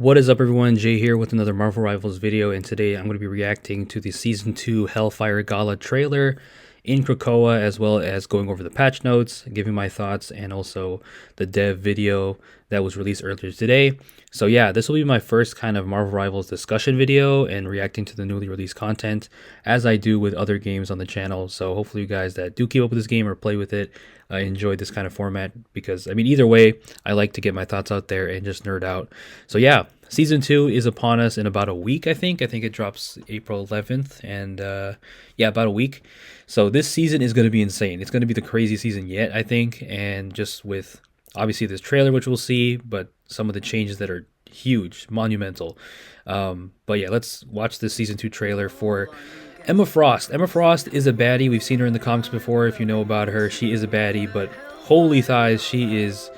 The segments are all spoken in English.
What is up, everyone? Jay here with another Marvel Rivals video, and today I'm going to be reacting to the Season 2 Hellfire Gala trailer in Krakoa, as well as going over the patch notes, giving my thoughts, and also the dev video that was released earlier today. So yeah, this will be my first kind of Marvel Rivals discussion video and reacting to the newly released content, as I do with other games on the channel. So hopefully you guys that do keep up with this game or play with it enjoy this kind of format, because I mean, either way, I like to get my thoughts out there and just nerd out. So yeah, Season 2 is upon us in about a week, I think. I think it drops April 11th, and yeah, about a week. So this season is going to be insane. It's going to be the craziest season yet, I think, and just with obviously this trailer, which we'll see, but some of the changes that are huge, monumental. But yeah, let's watch this Season 2 trailer for Emma Frost. Emma Frost is a baddie. We've seen her in the comics before. If you know about her, she is a baddie, but holy thighs, she is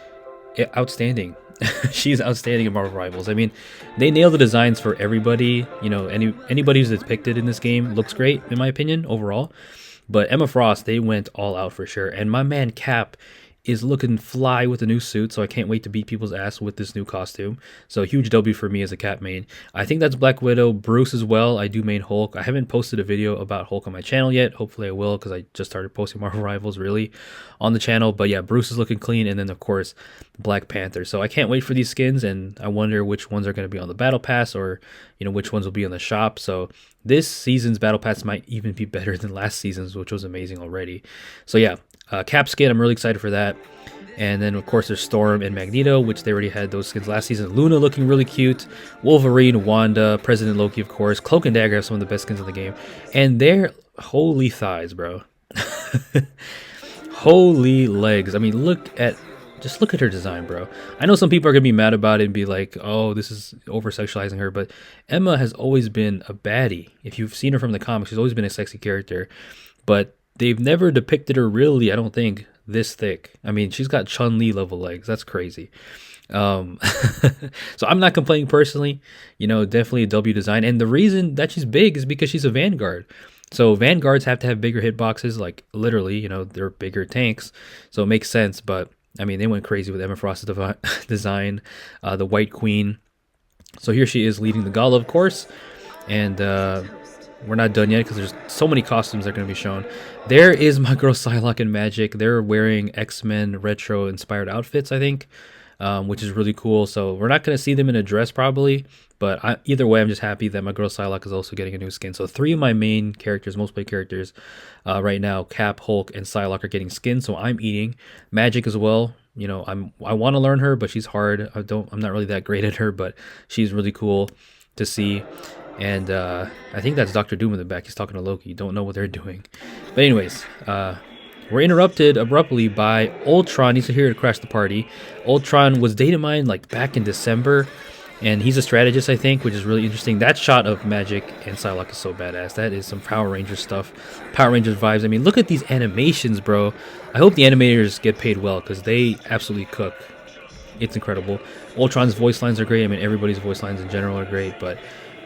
outstanding. She's outstanding in Marvel Rivals. I mean, they nail the designs for everybody. You know, anybody who's depicted in this game looks great, in my opinion, overall. But Emma Frost, they went all out for sure. And my man Cap is looking fly with the new suit, so I can't wait to beat people's ass with this new costume. So huge W for me as a Cap main. I think that's Black Widow. Bruce as well. I do main Hulk. I haven't posted a video about Hulk on my channel yet. Hopefully I will, because I just started posting Marvel Rivals really on the channel. But yeah, Bruce is looking clean, and then of course Black Panther. So I can't wait for these skins, and I wonder which ones are going to be on the battle pass, or you know, which ones will be in the shop. So this season's battle pass might even be better than last season's, which was amazing already. So yeah, Cap skin, I'm really excited for that. And then of course there's Storm and Magneto, which they already had those skins last season. Luna looking really cute. Wolverine, Wanda, President Loki, of course. Cloak and Dagger have some of the best skins in the game. And they're holy thighs, bro. Holy legs. I mean, just look at her design, bro. I know some people are gonna be mad about it and be like, oh, this is over sexualizing her, but Emma has always been a baddie. If you've seen her from the comics, she's always been a sexy character, but they've never depicted her really, I don't think, this thick. I mean, she's got Chun-Li level legs. That's crazy. So I'm not complaining personally. You know, definitely a W design. And the reason that she's big is because she's a Vanguard. So Vanguards have to have bigger hitboxes, like literally, you know, they're bigger tanks. So it makes sense. But I mean, they went crazy with Emma Frost's design, the White Queen. So here she is leading the gala, of course. And we're not done yet, because there's so many costumes that are going to be shown. There is my girl Psylocke and Magic. They're wearing X-Men retro inspired outfits, I think, which is really cool. So we're not going to see them in a dress probably, but either way, I'm just happy that my girl Psylocke is also getting a new skin. So 3 of my main characters, most play characters right now, Cap, Hulk, and Psylocke, are getting skins. So I'm eating. Magic as well. You know, I want to learn her, but she's hard. I'm not really that great at her, but she's really cool to see. And I think that's Dr. Doom in the back. He's talking to Loki. Don't know what they're doing. But anyways, we're interrupted abruptly by Ultron. He's here to crash the party. Ultron was data mined like back in December, and he's a strategist, I think, which is really interesting. That shot of Magic and Psylocke is so badass. That is some Power Rangers stuff. Power Rangers vibes. I mean, look at these animations, bro. I hope the animators get paid well, because they absolutely cook. It's incredible. Ultron's voice lines are great. I mean, everybody's voice lines in general are great, but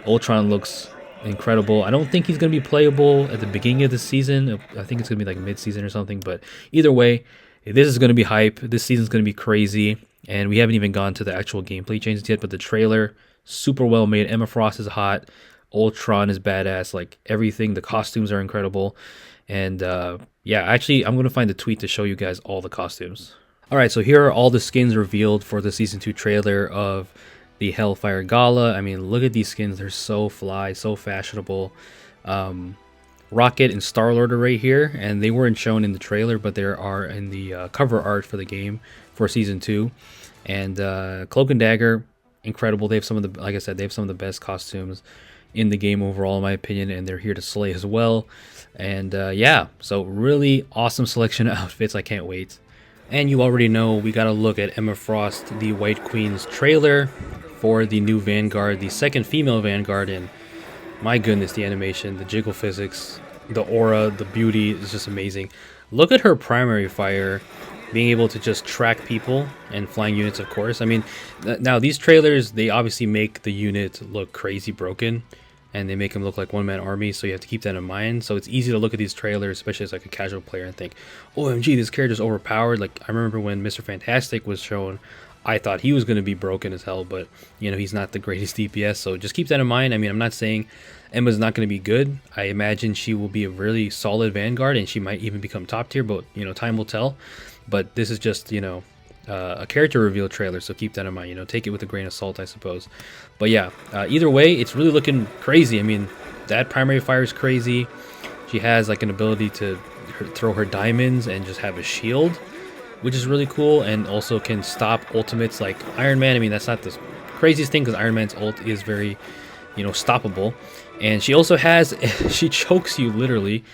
Ultron looks incredible. I don't think he's going to be playable at the beginning of the season. I think it's going to be like mid-season or something. But either way, this is going to be hype. This season's going to be crazy. And we haven't even gone to the actual gameplay changes yet. But the trailer, super well made. Emma Frost is hot. Ultron is badass. Like everything. The costumes are incredible. And yeah, actually, I'm going to find the tweet to show you guys all the costumes. All right, so here are all the skins revealed for the Season 2 trailer of the Hellfire Gala. I mean, look at these skins. They're so fly, so fashionable. Rocket and Star-Lord are right here, and they weren't shown in the trailer, but they are in the cover art for the game for Season 2. And Cloak and Dagger, incredible. They have some of the, like I said, they have some of the best costumes in the game overall, in my opinion, and they're here to slay as well. And yeah, so really awesome selection of outfits. I can't wait. And you already know we got to look at Emma Frost, the White Queen's trailer for the new Vanguard, the second female Vanguard. And my goodness, the animation, the jiggle physics, the aura, the beauty is just amazing. Look at her primary fire, being able to just track people and flying units, of course. I mean, now these trailers, they obviously make the unit look crazy broken, and they make them look like one-man army, so you have to keep that in mind. So it's easy to look at these trailers, especially as like a casual player, and think, OMG, this character's overpowered. Like, I remember when Mr. Fantastic was shown, I thought he was going to be broken as hell, but you know, he's not the greatest DPS, so just keep that in mind. I mean, I'm not saying Emma's not going to be good. I imagine she will be a really solid Vanguard, and she might even become top tier, but you know, time will tell. But this is just, you know, a character reveal trailer, so keep that in mind. You know, take it with a grain of salt, I suppose. But yeah, either way, it's really looking crazy. I mean, that primary fire is crazy. She has like an ability to throw her diamonds and just have a shield, which is really cool, and also can stop ultimates like Iron Man. I mean, that's not the craziest thing because Iron Man's ult is very, you know, stoppable. And she also has, she chokes you literally,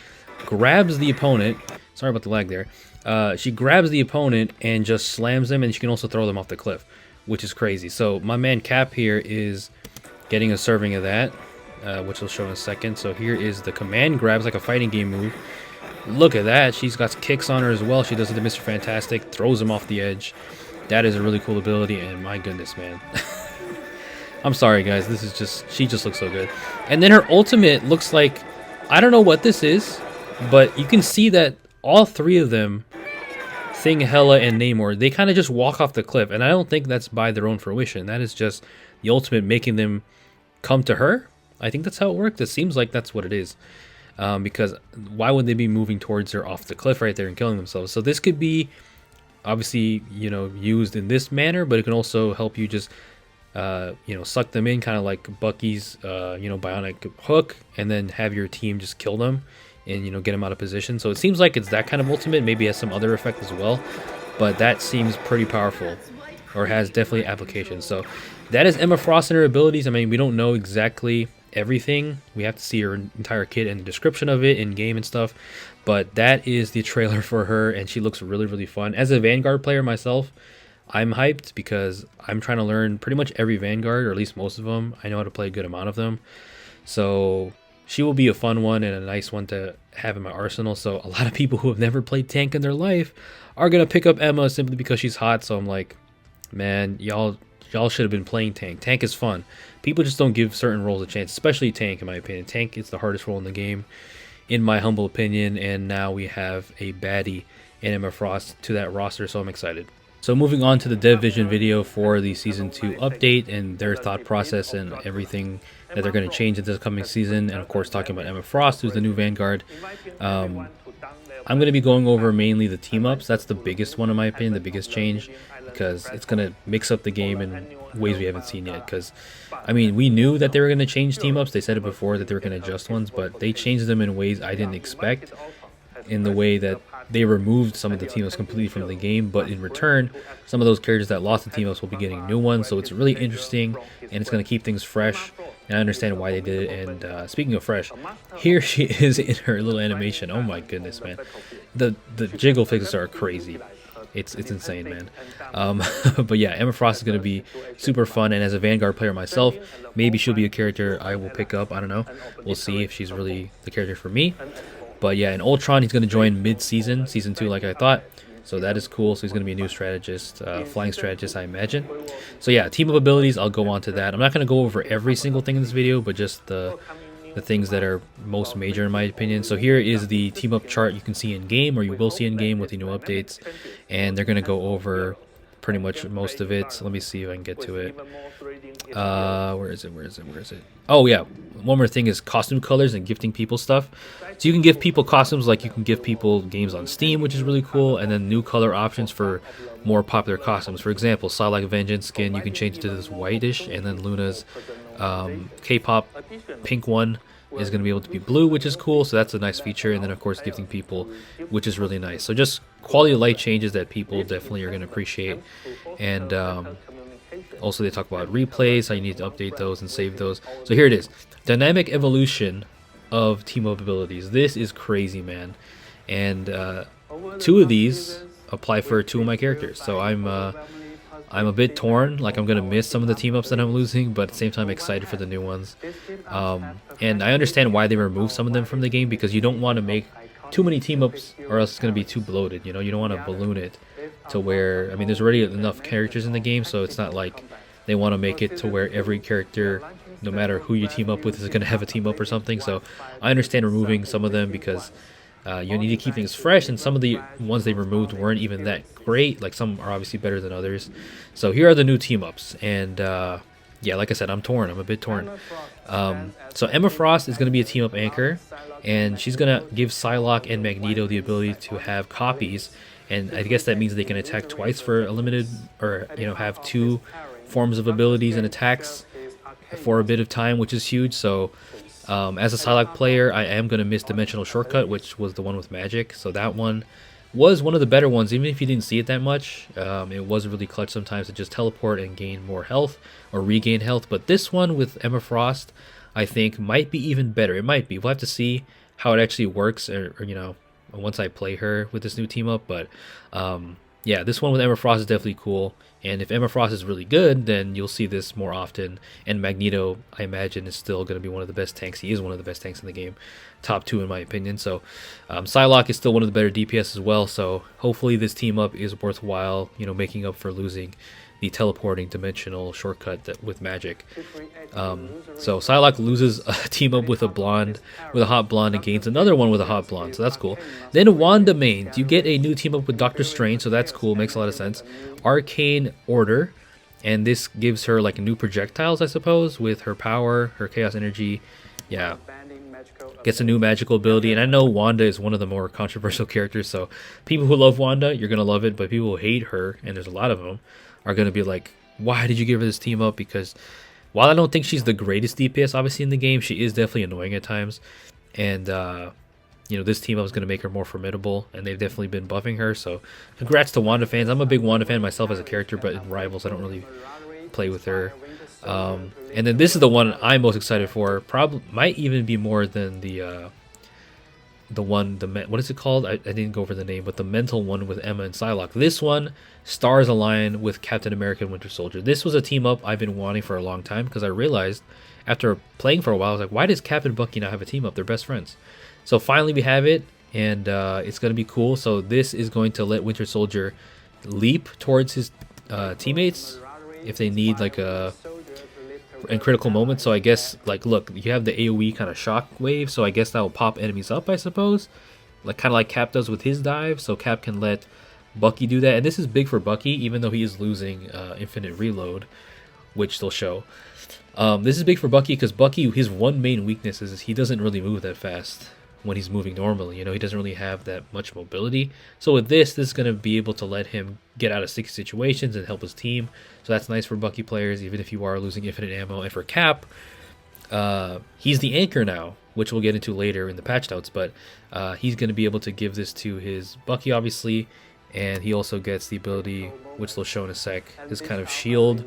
grabs the opponent. Sorry about the lag there. She grabs the opponent and just slams them, and she can also throw them off the cliff, which is crazy. So my man Cap here is getting a serving of that, which I'll show in a second. So here is the command grabs, like a fighting game move. Look at that. She's got kicks on her as well. She does it to Mr. Fantastic, throws him off the edge. That is a really cool ability, and my goodness, man. I'm sorry, guys. This is just, she just looks so good. And then her ultimate looks like, I don't know what this is, but you can see that all three of them, Thing, Hela, and Namor, they kind of just walk off the cliff. And I don't think that's by their own fruition. That is just the ultimate making them come to her. I think that's how it works. It seems like that's what it is. Because why would they be moving towards her off the cliff right there and killing themselves? So this could be obviously, you know, used in this manner, but it can also help you just, you know, suck them in, kind of like Bucky's, you know, bionic hook, and then have your team just kill them and, you know, get them out of position. So it seems like it's that kind of ultimate. Maybe it has some other effect as well, but that seems pretty powerful, or has definitely application. So that is Emma Frost and her abilities. I mean, we don't know exactly everything. We have to see her entire kit and the description of it in game and stuff, but that is the trailer for her, and she looks really, really fun. As a Vanguard player myself, I'm hyped because I'm trying to learn pretty much every Vanguard, or at least most of them. I know how to play a good amount of them, so she will be a fun one and a nice one to have in my arsenal. So a lot of people who have never played tank in their life are gonna pick up Emma simply because she's hot. So I'm like, man, y'all should have been playing tank. Tank is fun. People just don't give certain roles a chance, especially tank, in my opinion. Tank is the hardest role in the game, in my humble opinion, and now we have a baddie in Emma Frost to that roster, so I'm excited. So moving on to the Dev Vision video for the Season 2 update and their thought process and everything that they're going to change in this coming season, and of course talking about Emma Frost, who's the new Vanguard. I'm going to be going over mainly the team-ups. That's the biggest one in my opinion, the biggest change, because it's going to mix up the game in ways we haven't seen yet. Because, I mean, we knew that they were going to change team-ups. They said it before that they were going to adjust ones, but they changed them in ways I didn't expect, in the way that they removed some of the team-ups completely from the game, but in return, some of those characters that lost the team-ups will be getting new ones. So it's really interesting, and it's going to keep things fresh, and I understand why they did it. And speaking of fresh, here she is in her little animation. Oh my goodness, man. The jiggle fixes are crazy. It's insane, man. But yeah, Emma Frost is going to be super fun, and as a Vanguard player myself, maybe she'll be a character I will pick up. I don't know. We'll see if she's really the character for me. But yeah, in Ultron, he's going to join mid-season, Season 2, like I thought. So that is cool. So he's going to be a new strategist, flying strategist, I imagine. So yeah, team-up abilities, I'll go on to that. I'm not going to go over every single thing in this video, but just the things that are most major in my opinion. So here is the team-up chart you can see in-game, or you will see in-game with the new updates. And they're going to go over pretty much most of it. So let me see if I can get to it. Where is it? Oh yeah, one more thing is costume colors and gifting people stuff. So you can give people costumes like you can give people games on Steam, which is really cool, and then new color options for more popular costumes. For example, Psylocke Vengeance skin, you can change it to this whitish, and then Luna's K-pop pink one is going to be able to be blue, which is cool. So that's a nice feature. And then of course gifting people, which is really nice. So just quality of life changes that people definitely are going to appreciate. And also they talk about replays, how you need to update those and save those. So here it is, dynamic evolution of team-up abilities. This is crazy, man. And two of these apply for two of my characters. So I'm a bit torn, like I'm gonna miss some of the team-ups that I'm losing, but at the same time excited for the new ones. And I understand why they removed some of them from the game, because you don't want to make too many team-ups or else it's gonna be too bloated. You know, you don't want to balloon it to where, I mean, there's already enough characters in the game, so it's not like they want to make it to where every character, no matter who you team up with, is going to have a team up or something. So I understand removing some of them because You need to keep things fresh, and some of the ones they removed weren't even that great. Like some are obviously better than others. So here are the new team ups, and yeah, like I said, I'm torn. I'm a bit torn. So Emma Frost is going to be a team up anchor, and she's going to give Psylocke and Magneto the ability to have copies, and I guess that means they can attack twice for a limited, or have two forms of abilities and attacks for a bit of time, which is huge. So as a Psylocke player, I am going to miss Dimensional Shortcut, which was the one with magic. So that one was one of the better ones, even if you didn't see it that much. It was really clutch sometimes to just teleport and gain more health or regain health. But this one with Emma Frost, I think, might be even better. It might be. We'll have to see how it actually works, or once I play her with this new team up. But yeah, this one with Emma Frost is definitely cool. And if Emma Frost is really good, then you'll see this more often. And Magneto, I imagine, is still going to be one of the best tanks. He is one of the best tanks in the game. Top 2 in my opinion. So Psylocke is still one of the better DPS as well. So hopefully this team up is worthwhile, making up for losing the teleporting dimensional shortcut with magic. So Psylocke loses a team up with a hot blonde, and gains another one with a hot blonde. So that's cool. Then Wanda mains. You get a new team up with Doctor Strange. So that's cool. Makes a lot of sense. Arcane Order. And this gives her like new projectiles, I suppose, with her power, her chaos energy. Yeah. Gets a new magical ability. And I know Wanda is one of the more controversial characters. So people who love Wanda, you're going to love it. But people who hate her, and there's a lot of them, are going to be like, why did you give her this team up? Because while I don't think she's the greatest DPS obviously in the game, she is definitely annoying at times. And this team up is going to make her more formidable, and they've definitely been buffing her. So congrats to Wanda fans. I'm a big Wanda fan myself as a character, but in Rivals I don't really play with her. And then this is the one I'm most excited for. Probably might even be more than what is it called? I didn't go over the name, but the mental one with Emma and Psylocke. This one, stars align with Captain America and Winter Soldier. This was a team up I've been wanting for a long time, because I realized after playing for a while, I was like, why does Cap and Bucky not have a team up? They're best friends. So finally we have it, and it's going to be cool. So this is going to let Winter Soldier leap towards his teammates if they need like in critical moments. So I guess, like, look, you have the AoE kind of shock wave, so I guess that will pop enemies up, I suppose, like kind of like Cap does with his dive. So Cap can let Bucky do that, and this is big for Bucky, even though he is losing infinite reload, which they'll show. This is big for Bucky because Bucky, his one main weakness is he doesn't really move that fast when he's moving normally. He doesn't really have that much mobility. So with this is going to be able to let him get out of sticky situations and help his team. So that's nice for Bucky players, even if you are losing infinite ammo. And for Cap, he's the anchor now, which we'll get into later in the patch notes. But he's going to be able to give this to his Bucky, obviously. And he also gets the ability, which they'll show in a sec, this kind of shield,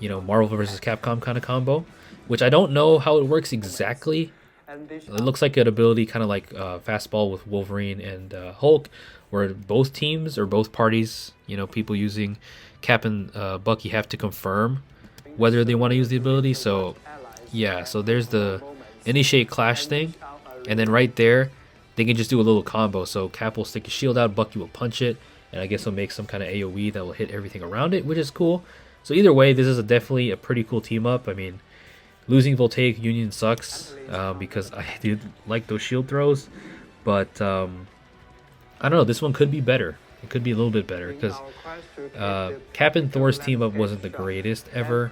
Marvel vs. Capcom kind of combo, which I don't know how it works exactly. It looks like an ability kind of like Fastball with Wolverine and Hulk, where both teams or both parties, people using Cap and Bucky have to confirm whether they want to use the ability. So yeah, so there's the initiate clash thing, and then right there they can just do a little combo. So Cap will stick his shield out, Bucky will punch it, and I guess he'll make some kind of AoE that will hit everything around it, which is cool. So either way, this is definitely a pretty cool team up. I mean, losing Voltaic Union sucks because I did like those shield throws, but I don't know. This one could be better. It could be a little bit better because Cap and Thor's team up wasn't the greatest ever,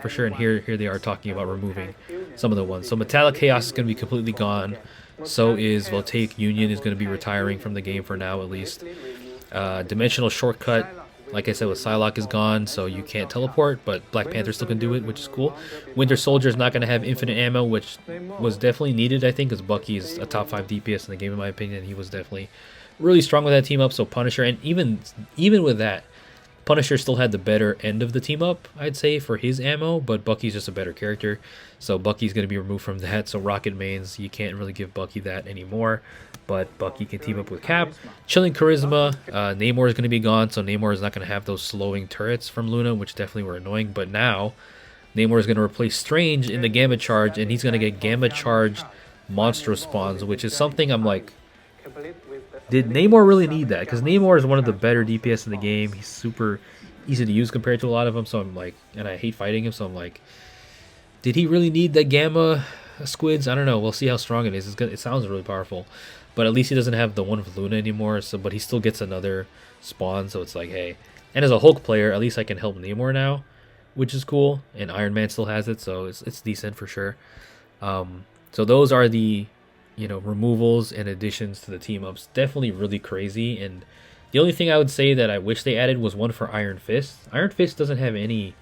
for sure. And here they are talking about removing some of the ones. So Metallic Chaos is going to be completely gone. So is Voltaic Union is going to be retiring from the game for now, at least. Dimensional Shortcut, like I said, with Psylocke is gone, so you can't teleport, but Black Panther still can do it, which is cool. Winter Soldier is not going to have infinite ammo, which was definitely needed, I think, because Bucky is a top 5 DPS in the game, in my opinion. He was definitely really strong with that team up. So Punisher, and even with that, Punisher still had the better end of the team up, I'd say, for his ammo, but Bucky's just a better character, so Bucky's going to be removed from that. So Rocket mains, you can't really give Bucky that anymore, but Bucky can team up with Cap. Chilling Charisma, Namor is going to be gone, so Namor is not going to have those slowing turrets from Luna, which definitely were annoying, but now Namor is going to replace Strange in the Gamma Charge, and he's going to get Gamma Charged monster spawns, which is something I'm like, did Namor really need that? Because Namor is one of the better DPS in the game. He's super easy to use compared to a lot of them, so I'm like, and I hate fighting him, so I'm like, did he really need that Gamma squids? I don't know. We'll see how strong it is. It sounds really powerful. but at least he doesn't have the one with Luna anymore. So, but he still gets another spawn. So it's like, hey, and as a Hulk player, at least I can help Namor now, which is cool. And Iron Man still has it, so it's decent for sure. So those are the removals and additions to the team ups. Definitely really crazy. And the only thing I would say that I wish they added was one for Iron Fist. Iron Fist doesn't have any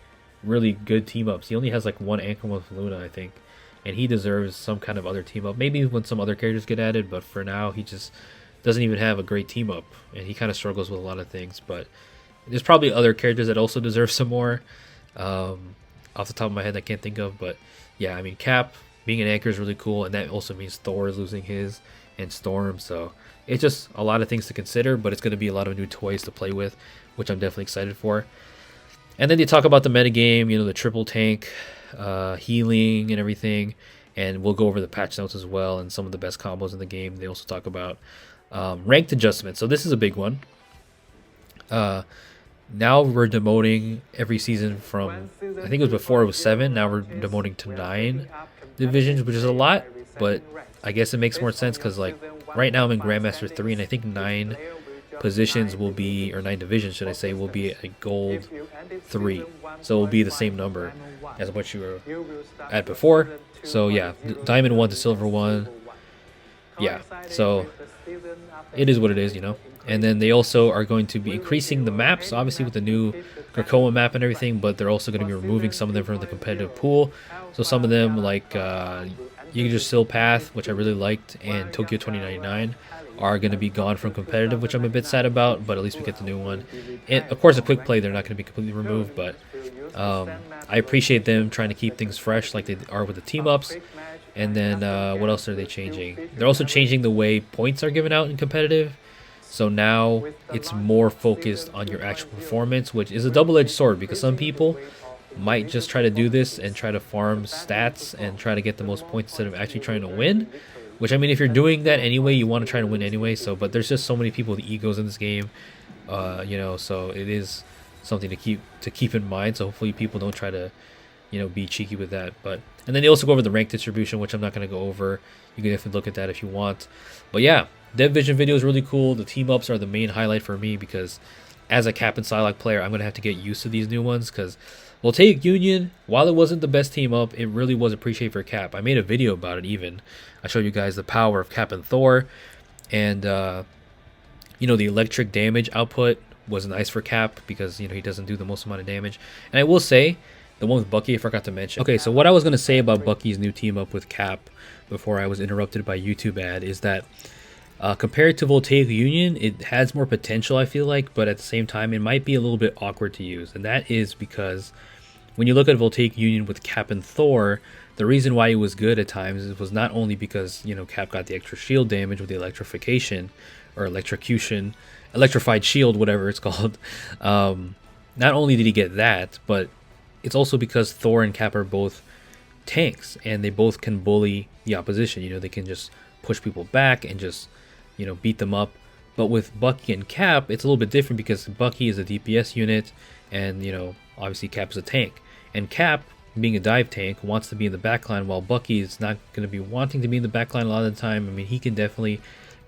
really good team ups. He only has like one anchor with Luna, I think, and he deserves some kind of other team up. Maybe when some other characters get added, but for now he just doesn't even have a great team up, and he kind of struggles with a lot of things. But there's probably other characters that also deserve some more. Off the top of my head, I can't think of, but yeah, I mean, Cap being an anchor is really cool, and that also means Thor is losing his, and Storm. So it's just a lot of things to consider, but it's going to be a lot of new toys to play with, which I'm definitely excited for. And then they talk about the metagame, the triple tank, healing, and everything. And we'll go over the patch notes as well and some of the best combos in the game. They also talk about ranked adjustments. So this is a big one. Now we're demoting every season from, I think it was before it was 7. Now we're demoting to 9 divisions, which is a lot. But I guess it makes more sense because, like, right now I'm in Grandmaster 3, and I think 9 positions will be, or 9 divisions should I say, will be a gold 3. So it will be the same number as what you were at before. So yeah, diamond 1 to silver 1. Yeah, so it is what it is, And then they also are going to be increasing the maps, obviously with the new Krakoa map and everything, but they're also going to be removing some of them from the competitive pool. So some of them, like Yggdrasil Path, which I really liked, and Tokyo 2099, are going to be gone from competitive, which I'm a bit sad about, but at least we get the new one. And of course, a quick play, they're not going to be completely removed, but I appreciate them trying to keep things fresh like they are with the team ups. And then what else are they changing? They're also changing the way points are given out in competitive. So now it's more focused on your actual performance, which is a double-edged sword because some people might just try to do this and try to farm stats and try to get the most points instead of actually trying to win. Which, I mean, if you're doing that anyway, you want to try to win anyway. So, but there's just so many people with egos in this game, so it is something to keep in mind. So hopefully people don't try to, be cheeky with that. And then they also go over the rank distribution, which I'm not going to go over. You can definitely look at that if you want. But yeah, Dev Vision video is really cool. The team ups are the main highlight for me because as a Cap and Psylocke player, I'm going to have to get used to these new ones because Voltaic Union, while it wasn't the best team up, it really was appreciated for Cap. I made a video about it even. I showed you guys the power of Cap and Thor. And, the electric damage output was nice for Cap because, he doesn't do the most amount of damage. And I will say, the one with Bucky, I forgot to mention. Okay, so what I was going to say about Bucky's new team up with Cap before I was interrupted by YouTube ad is that compared to Voltaic Union, it has more potential, I feel like, but at the same time, it might be a little bit awkward to use. And that is because when you look at Voltaic Union with Cap and Thor, the reason why it was good at times was not only because, Cap got the extra shield damage with the electrification or electrocution, electrified shield, whatever it's called. Not only did he get that, but it's also because Thor and Cap are both tanks and they both can bully the opposition. They can just push people back and just, beat them up. But with Bucky and Cap, it's a little bit different because Bucky is a DPS unit and, obviously Cap is a tank. And Cap, being a dive tank, wants to be in the backline while Bucky is not going to be wanting to be in the backline a lot of the time. I mean, he can definitely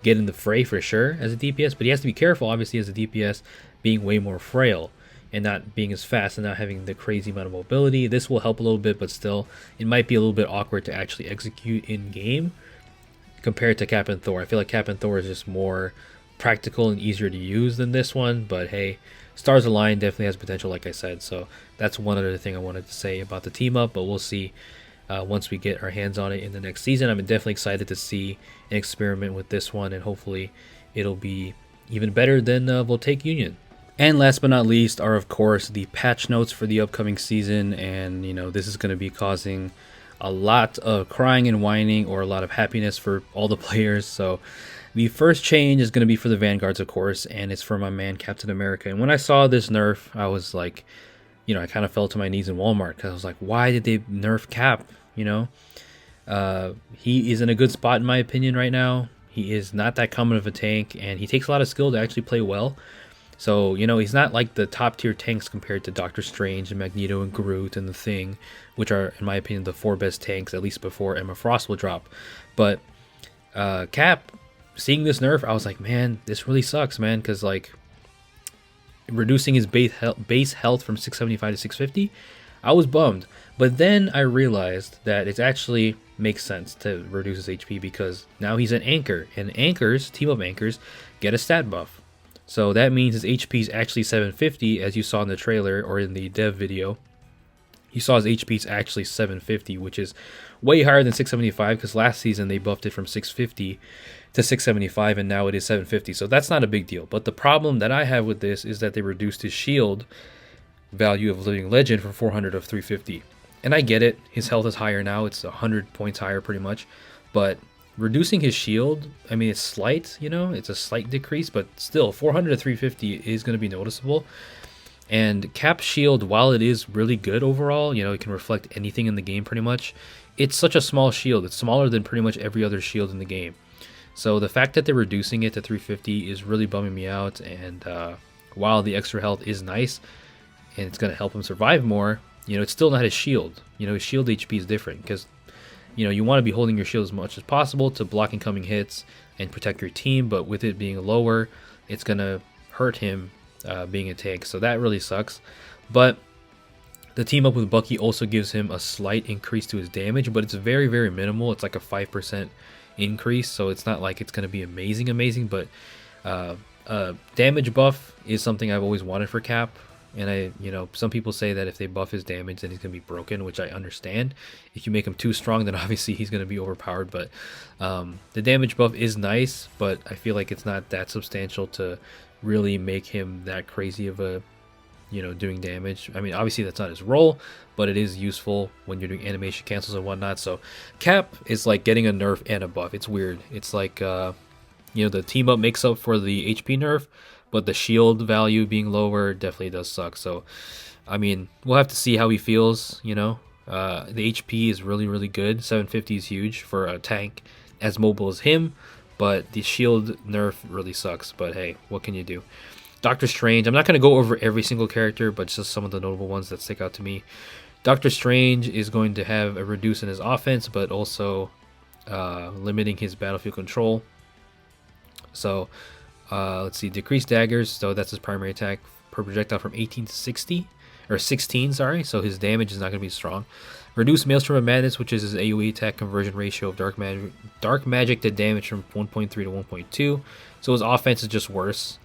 get in the fray for sure as a DPS, but he has to be careful, obviously, as a DPS, being way more frail and not being as fast and not having the crazy amount of mobility. This will help a little bit, but still, it might be a little bit awkward to actually execute in-game compared to Cap and Thor. I feel like Cap and Thor is just more practical and easier to use than this one, but hey, Stars Align definitely has potential, like I said, so that's one other thing I wanted to say about the team up, but we'll see once we get our hands on it in the next season. I'm definitely excited to see an experiment with this one, and hopefully it'll be even better than Voltaic Union. And last but not least are, of course, the patch notes for the upcoming season, and this is going to be causing a lot of crying and whining or a lot of happiness for all the players. So the first change is going to be for the Vanguards, of course, and it's for my man Captain America. And when I saw this nerf, I was like, I kind of fell to my knees in Walmart because I was like, why did they nerf Cap? He is in a good spot in my opinion right now. He is not that common of a tank, and he takes a lot of skill to actually play well. So, he's not like the top tier tanks compared to Doctor Strange and Magneto and Groot and The Thing, which are, in my opinion, the 4 best tanks, at least before Emma Frost will drop. But Cap, seeing this nerf, I was like, man, this really sucks, man, because like reducing his base health from 675 to 650, I was bummed. But then I realized that it actually makes sense to reduce his HP because now he's an anchor, and anchors, team up anchors, get a stat buff. So that means his HP is actually 750, as you saw in the trailer or in the dev video. You saw his HP is actually 750, which is way higher than 675 because last season they buffed it from 650 to 675 and now it is 750. So that's not a big deal. But the problem that I have with this is that they reduced his shield value of Living Legend from 400 to 350. And I get it. His health is higher now. It's 100 points higher pretty much. But reducing his shield, I mean, it's slight, you know, it's a slight decrease, but still 400 to 350 is going to be noticeable. And Cap's shield, while it is really good overall, you know, it can reflect anything in the game pretty much, it's such a small shield. It's smaller than pretty much every other shield in the game. So the fact that they're reducing it to 350 is really bumming me out. And while the extra health is nice and it's going to help him survive more, you know, it's still not his shield. You know, his shield HP is different because, you know, you want to be holding your shield as much as possible to block incoming hits and protect your team. But with it being lower, it's going to hurt him being a tank, so that really sucks. But the team up with Bucky also gives him a slight increase to his damage, but it's very, very minimal. It's like a 5% increase, so it's not like it's going to be amazing. But damage buff is something I've always wanted for Cap, and you know, some people say that if they buff his damage, then he's going to be broken, which I understand. If you make him too strong, then obviously he's going to be overpowered. But the damage buff is nice, but I feel like it's not that substantial to really make him that crazy of a, you know, doing damage. I mean, obviously that's not his role, but it is useful when you're doing animation cancels and whatnot. So Cap is like getting a nerf and a buff. It's weird. It's like you know, the team up makes up for the HP nerf, but the shield value being lower definitely does suck. So I mean, we'll have to see how he feels. You know, the HP is really good. 750 is huge for a tank as mobile as him. But the shield nerf really sucks. But hey, what can you do? Doctor Strange, I'm not going to go over every single character, but just some of the notable ones that stick out to me. Doctor Strange is going to have a reduce in his offense, but also limiting his battlefield control. So let's see, decreased daggers. So that's his primary attack per projectile from 18 to 60. Or 16, sorry. So his damage is not going to be strong. Reduce Maelstrom of Madness, which is his AoE attack conversion ratio of dark magic to damage from 1.3 to 1.2. So his offense is just worse.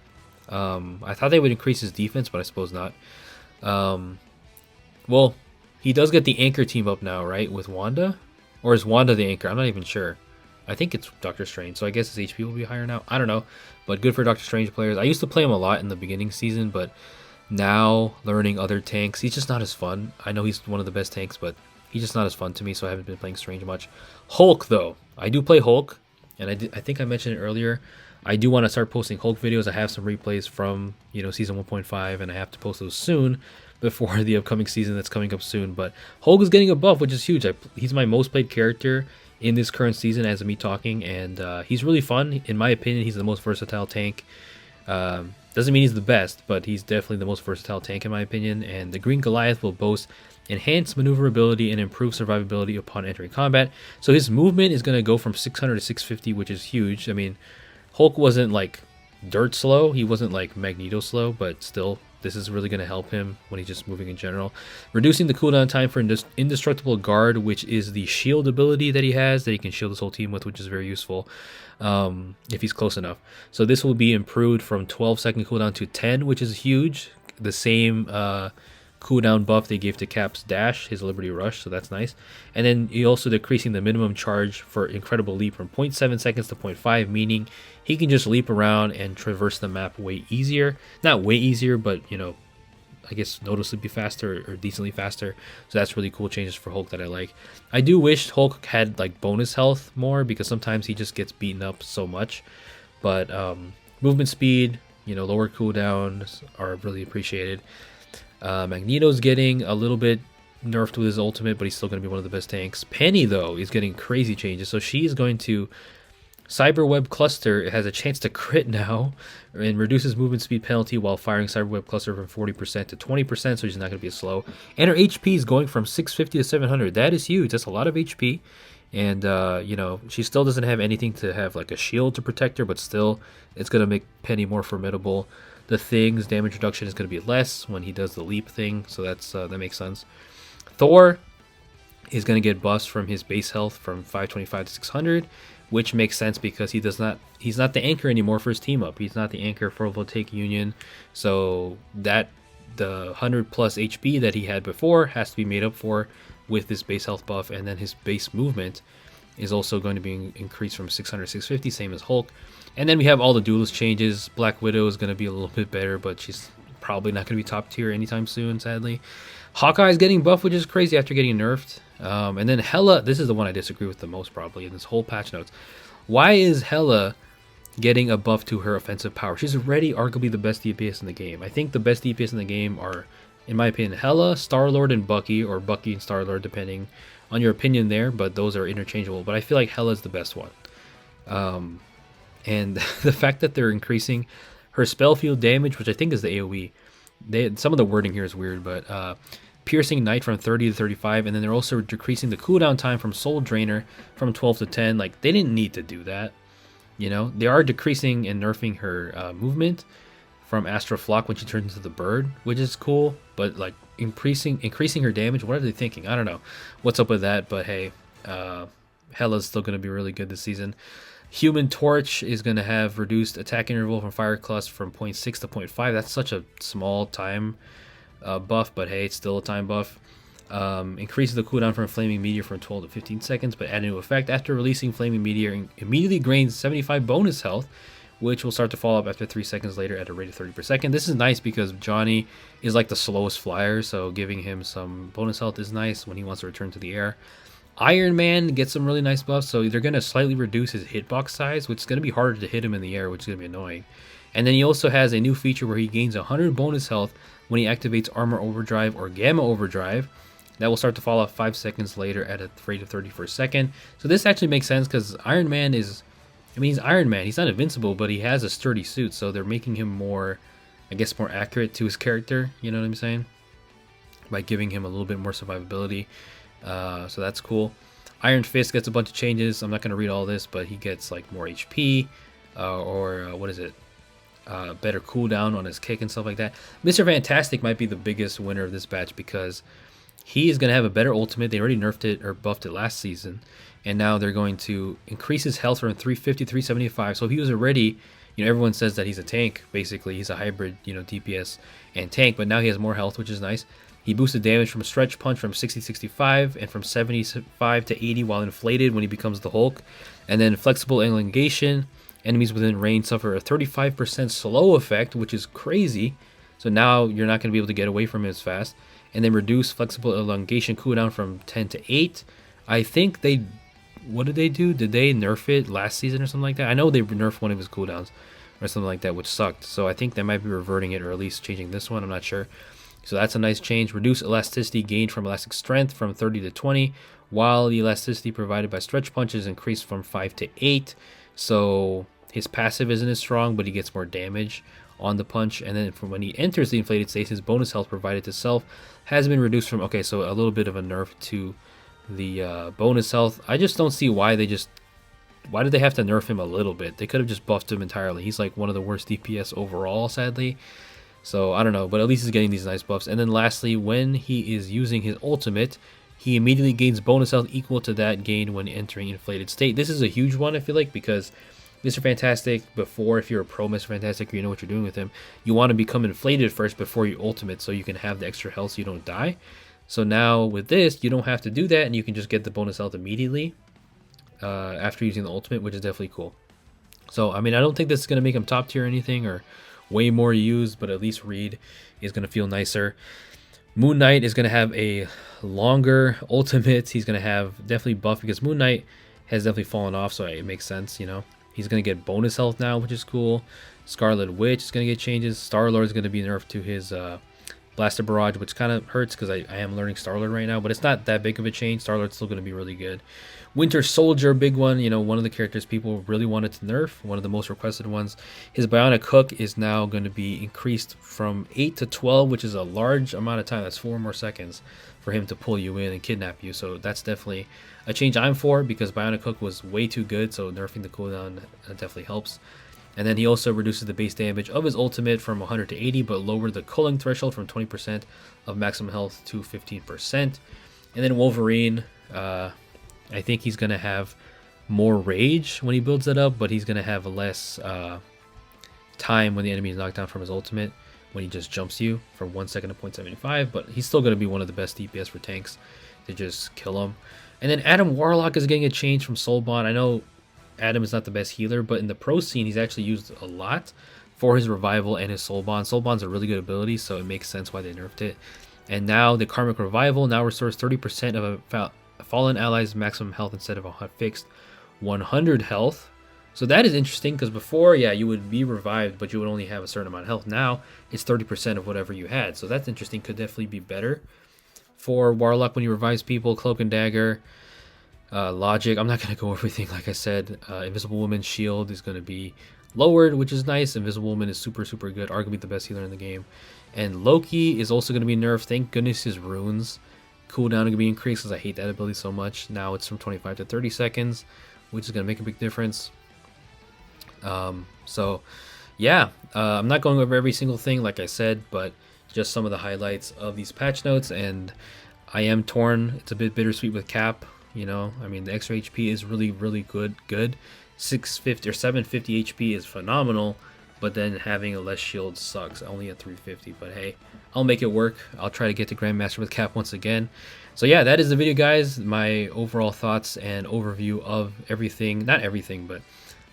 I thought they would increase his defense, but I suppose not. Well, he does get the anchor team up now, right, with Wanda? Or is Wanda the anchor? I'm not even sure. I think it's Doctor Strange, so I guess his HP will be higher now. I don't know, but good for Doctor Strange players. I used to play him a lot in the beginning season, but now learning other tanks, he's just not as fun. I know he's one of the best tanks, but he's just not as fun to me, so I haven't been playing Strange much. Hulk, though. I do play Hulk, and I think I mentioned it earlier. I do want to start posting Hulk videos. I have some replays from, you know, season 1.5, and I have to post those soon before the upcoming season that's coming up soon. But Hulk is getting a buff, which is huge. He's my most played character in this current season as of me talking, and he's really fun. In my opinion, he's the most versatile tank. Doesn't mean he's the best, but he's definitely the most versatile tank in my opinion. And the Green Goliath will boast enhanced maneuverability and improved survivability upon entering combat. So his movement is going to go from 600 to 650, which is huge. I mean, Hulk wasn't like dirt slow. He wasn't like Magneto slow, but still, this is really going to help him when he's just moving in general. Reducing the cooldown time for Indestructible Guard, which is the shield ability that he has that he can shield his whole team with, which is very useful if he's close enough. So this will be improved from 12-second cooldown to 10, which is huge. The same cooldown buff they gave to Cap's dash, his Liberty Rush, so that's nice. And then you're also decreasing the minimum charge for Incredible Leap from 0.7 seconds to 0.5, meaning he can just leap around and traverse the map way easier. Not way easier, but, you know, I guess noticeably faster or decently faster. So that's really cool changes for Hulk that I like. I do wish Hulk had like bonus health more, because sometimes he just gets beaten up so much. But movement speed, you know, lower cooldowns are really appreciated. Magneto's getting a little bit nerfed with his ultimate, but he's still going to be one of the best tanks. Penny, though, is getting crazy changes. So she's going to Cyberweb Cluster. It has a chance to crit now and reduces movement speed penalty while firing Cyberweb Cluster from 40% to 20%, so she's not going to be as slow. And her HP is going from 650 to 700. That is huge. That's a lot of HP. And you know, she still doesn't have anything to have like a shield to protect her, but still, it's gonna make Penny more formidable. The Thing's damage reduction is gonna be less when he does the leap thing, so that makes sense. Thor is gonna get buffs from his base health from 525 to 600, which makes sense because he's not the anchor anymore for his team up. He's not the anchor for Voltaic Union, so that the 100 plus HP that he had before has to be made up for with this base health buff, and then his base movement is also going to be increased from 600 to 650, same as Hulk. And then we have all the duelist changes. Black Widow is going to be a little bit better, but she's probably not going to be top tier anytime soon, sadly. Hawkeye is getting buffed, which is crazy after getting nerfed. And then Hela, this is the one I disagree with the most probably in this whole patch notes. Why is Hela getting a buff to her offensive power? She's already arguably the best DPS in the game. I think the best DPS in the game are, in my opinion, Hela, Star-Lord, and Bucky, or Bucky and Star-Lord, depending on your opinion there, but those are interchangeable. But I feel like Hela's the best one. And the fact that they're increasing her spell field damage, which I think is the AoE, some of the wording here is weird, but piercing Knight from 30 to 35, and then they're also decreasing the cooldown time from Soul Drainer from 12 to 10. Like, they didn't need to do that. You know, they are decreasing and nerfing her movement from Astral Flock when she turns into the bird, which is cool, but like increasing her damage. What are they thinking? I don't know what's up with that, but hey, Hela's still going to be really good this season. Human Torch is going to have reduced attack interval from Fire Clutch from 0.6 to 0.5. That's such a small time buff, but hey, it's still a time buff. Increases the cooldown from Flaming Meteor from 12 to 15 seconds, but add a new effect. After releasing Flaming Meteor, immediately gains 75 bonus health, which will start to fall up after 3 seconds later at a rate of 30 per second. This is nice because Johnny is like the slowest flyer, so giving him some bonus health is nice when he wants to return to the air. Iron Man gets some really nice buffs, so they're going to slightly reduce his hitbox size, which is going to be harder to hit him in the air, which is going to be annoying. And then he also has a new feature where he gains 100 bonus health when he activates Armor Overdrive or Gamma Overdrive. That will start to fall off 5 seconds later at a rate of 30 per second. So this actually makes sense because Iron Man is, I mean, he's Iron Man. He's not invincible, but he has a sturdy suit, so they're making him more, I guess, more accurate to his character. You know what I'm saying? By giving him a little bit more survivability. So that's cool. Iron Fist gets a bunch of changes. I'm not going to read all this, but he gets like more HP what is it? Better cooldown on his kick and stuff like that. Mr. Fantastic might be the biggest winner of this batch because he is going to have a better ultimate. They already nerfed it or buffed it last season, and now they're going to increase his health from 350 to 375. So if he was already, you know, everyone says that he's a tank. Basically, he's a hybrid, you know, DPS and tank, but now he has more health, which is nice. He boosted damage from Stretch Punch from 60 to 65 and from 75 to 80 while inflated when he becomes the Hulk. And then Flexible Elongation. Enemies within range suffer a 35% slow effect, which is crazy. So now you're not going to be able to get away from it as fast. And then reduce Flexible Elongation cooldown from 10 to 8. I think they... What did they do? Did they nerf it last season or something like that? I know they nerfed one of his cooldowns or something like that, which sucked. So I think they might be reverting it or at least changing this one. I'm not sure. So that's a nice change. Reduce elasticity gained from elastic strength from 30 to 20, while the elasticity provided by Stretch Punch is increased from 5 to 8. So his passive isn't as strong, but he gets more damage on the punch. And then from when he enters the inflated state, his bonus health provided to self has been reduced from, okay, so a little bit of a nerf to the bonus health. I just don't see why did they have to nerf him a little bit? They could have just buffed him entirely. He's like one of the worst DPS overall, sadly. So I don't know, but at least he's getting these nice buffs. And then lastly, when he is using his ultimate, he immediately gains bonus health equal to that gained when entering inflated state. This is a huge one, I feel like, because Mr. Fantastic, before, if you're a pro Mr. Fantastic or you know what you're doing with him, you want to become inflated first before you ultimate so you can have the extra health so you don't die. So now with this, you don't have to do that, and you can just get the bonus health immediately after using the ultimate, which is definitely cool. So, I mean, I don't think this is going to make him top tier or anything, or way more used, but at least Reed is going to feel nicer. Moon Knight is going to have a longer ultimate. He's going to have definitely buff because Moon Knight has definitely fallen off, so it makes sense, you know. He's going to get bonus health now, which is cool. Scarlet Witch is going to get changes. Star-Lord is going to be nerfed to his Blaster Barrage, which kind of hurts because I am learning Star-Lord right now, but it's not that big of a change. Star-Lord's still going to be really good. Winter Soldier, big one. You know, one of the characters people really wanted to nerf, one of the most requested ones. His Bionic Hook is now going to be increased from 8 to 12, which is a large amount of time. That's 4 more seconds for him to pull you in and kidnap you. So that's definitely a change I'm for, because Bionic Hook was way too good, so nerfing the cooldown definitely helps. And then he also reduces the base damage of his ultimate from 100 to 80, but lowered the culling threshold from 20% of maximum health to 15%. And then Wolverine, I think he's going to have more rage when he builds that up, but he's going to have less time when the enemy is knocked down from his ultimate, when he just jumps you from 1 second to 0.75, but he's still going to be one of the best DPS for tanks to just kill him. And then Adam Warlock is getting a change from Soulbond. I know Adam is not the best healer, but in the pro scene, he's actually used a lot for his revival and his Soulbond. Soulbond's a really good ability, so it makes sense why they nerfed it. And now the Karmic Revival now restores 30% of a fallen ally's maximum health instead of a fixed 100 health. So that is interesting, because before, yeah, you would be revived, but you would only have a certain amount of health. Now it's 30% of whatever you had. So that's interesting. Could definitely be better for Warlock when he revives people. Cloak and Dagger. Logic, I'm not going to go over everything. Like I said, Invisible Woman's shield is going to be lowered, which is nice. Invisible Woman is super good, arguably the best healer in the game. And Loki is also going to be nerfed. Thank goodness his runes cooldown are going to be increased, because I hate that ability so much. Now it's from 25 to 30 seconds, which is going to make a big difference. So yeah, I'm not going over every single thing, like I said, but just some of the highlights of these patch notes. And I am torn. It's a bit bittersweet with Cap. You know, I mean, the extra HP is really good. 650 or 750 HP is phenomenal, but then having a less shield sucks. Only at 350, but hey, I'll make it work. I'll try to get to Grandmaster with Cap once again. So yeah, that is the video, guys. My overall thoughts and overview of everything. Not everything, but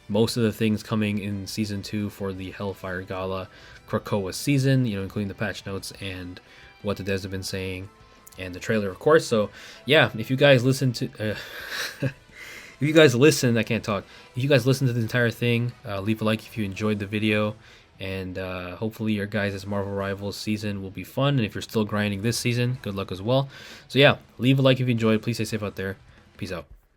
most of the things coming in Season 2 for the Hellfire Gala Krakoa season, you know, including the patch notes and what the devs have been saying. And the trailer, of course. So yeah, if you guys listen to if you guys listen, I can't talk. If you guys listen to the entire thing, leave a like if you enjoyed the video, and hopefully your guys' Marvel Rivals season will be fun. And if you're still grinding this season, good luck as well. So yeah, leave a like if you enjoyed. Please stay safe out there. Peace out.